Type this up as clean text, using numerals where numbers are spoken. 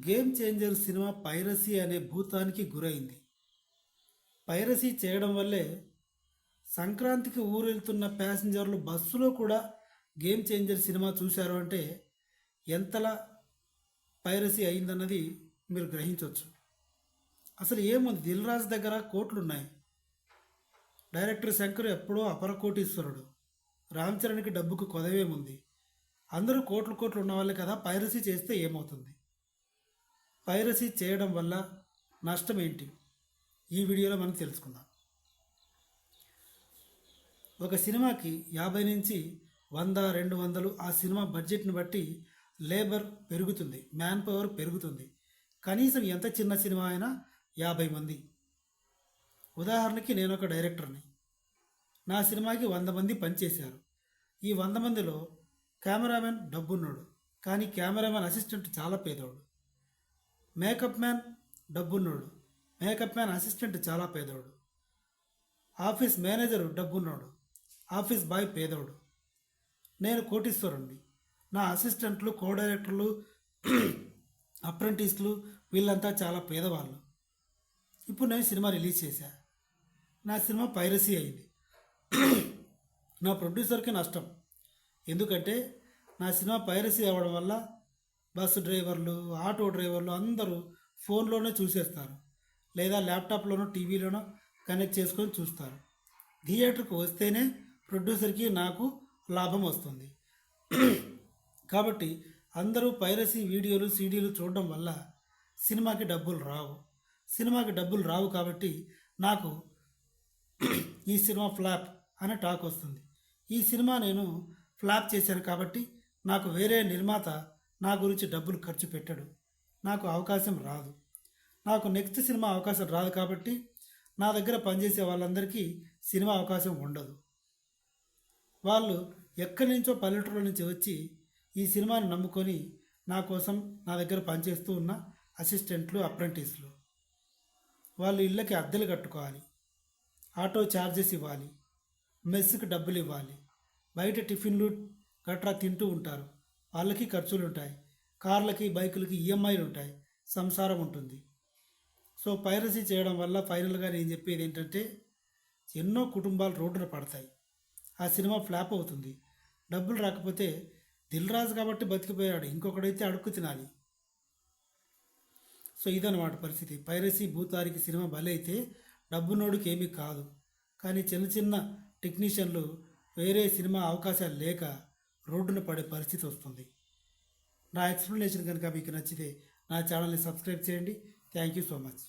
Game changer cinema piracy అనే భూతానికి గురైంది. Piracy చేయడం వల్లే సంక్రాంతికి ఊరెళ్తున్న ప్యాసింజర్లు బస్సులో కూడా గేమ్ చేంజర్ సినిమా చూశారు అంటే ఎంతలా పైరసీ అయిందన్నది మీరు గ్రహించవచ్చు. అసలు ఏముంది, దిల్ రాజు దగ్గర కోట్లున్నాయి. డైరెక్టర్ శంకర్ ఎప్పుడో అపర కోటీశ్వరుడు. రామ్ చరణ్కి డబ్బుకు కొదవేముంది. అందరూ కోట్లు కోట్లు ఉన్న వాళ్ళే కదా. పైరసీ చేస్తే ఏమవుతుంది? పైరసీ చేయడం వల్ల నష్టం ఏంటి? ఈ వీడియోలో మనం తెలుసుకుందాం. ఒక సినిమాకి 50 నుంచి 100, 200 ఆ సినిమా బడ్జెట్ని బట్టి లేబర్ పెరుగుతుంది, మ్యాన్ పవర్ పెరుగుతుంది. కనీసం ఎంత చిన్న సినిమా అయినా 50 మంది. ఉదాహరణకి నేను ఒక డైరెక్టర్ని. నా సినిమాకి 100 మంది పనిచేశారు. ఈ 100 మందిలో కెమెరామెన్ డబ్బున్నాడు, కానీ కెమెరామెన్ అసిస్టెంట్ చాలా పేదోడు. మేకప్ మ్యాన్ డబ్బున్నాడు, మేకప్ మ్యాన్ అసిస్టెంట్ చాలా పేదోడు. ఆఫీస్ మేనేజరు డబ్బున్నాడు, ఆఫీస్ బాయ్ పేదోడు. నేను కోటీశ్వరుణ్ణి. నా అసిస్టెంట్లు, కో డైరెక్టర్లు, అప్రెంటిస్లు వీళ్ళంతా చాలా పేదవాళ్ళు. ఇప్పుడు నేను సినిమా రిలీజ్ చేశా. నా సినిమా పైరసీ అయింది. నా ప్రొడ్యూసర్కి నష్టం. ఎందుకంటే నా సినిమా పైరసీ అవ్వడం వల్ల బస్సు డ్రైవర్లు, ఆటో డ్రైవర్లు అందరూ ఫోన్లోనే చూసేస్తారు, లేదా ల్యాప్టాప్లోనో టీవీలోనో కనెక్ట్ చేసుకొని చూస్తారు. థియేటర్కి వస్తేనే ప్రొడ్యూసర్కి నాకు లాభం వస్తుంది. కాబట్టి అందరూ పైరసీ వీడియోలు, సీడీలు చూడడం వల్ల సినిమాకి డబ్బులు రావు. కాబట్టి నాకు ఈ సినిమా ఫ్లాప్ అనే టాక్ వస్తుంది. ఈ సినిమా నేను ఫ్లాప్ చేశాను కాబట్టి నాకు వేరే నిర్మాత నా గురించి డబ్బులు ఖర్చు పెట్టడు, నాకు అవకాశం రాదు. నాకు నెక్స్ట్ సినిమా అవకాశం రాదు కాబట్టి నా దగ్గర పనిచేసే వాళ్ళందరికీ సినిమా అవకాశం ఉండదు. వాళ్ళు ఎక్కడి నుంచో పల్లెటూరుల నుంచి వచ్చి ఈ సినిమాని నమ్ముకొని నా కోసం నా దగ్గర పనిచేస్తూ ఉన్న అసిస్టెంట్లు, అప్రెంటిస్లు. వాళ్ళు ఇళ్ళకి అద్దెలు కట్టుకోవాలి, ఆటో ఛార్జెస్ ఇవ్వాలి, మెస్కి డబ్బులు ఇవ్వాలి, బయట టిఫిన్లు గట్రా తింటూ ఉంటారు, వాళ్ళకి ఖర్చులు ఉంటాయి, కార్లకి బైకులకి ఈఎంఐలు ఉంటాయి, సంసారం ఉంటుంది. సో పైరసీ చేయడం వల్ల ఫైనల్గా నేను చెప్పేది ఏంటంటే ఎన్నో కుటుంబాలు రోడ్డున పడతాయి. ఆ సినిమా ఫ్లాప్ అవుతుంది. డబ్బులు రాకపోతే దిల్ రాజు కాబట్టి బతికిపోయాడు, ఇంకొకడైతే అడుక్కు తినాలి. సో ఇదన్నమాట పరిస్థితి. పైరసీ భూతారికి సినిమా బలైతే డబ్బునోడికి ఏమీ కాదు. కానీ చిన్న చిన్న టెక్నీషియన్లు వేరే సినిమా అవకాశాలు లేక రోడ్డున పడే పరిస్థితి వస్తుంది. నా ఎక్స్ప్లెనేషన్ కనుక మీకు నచ్చితే నా ఛానల్ని సబ్స్క్రైబ్ చేయండి. Thank you so much.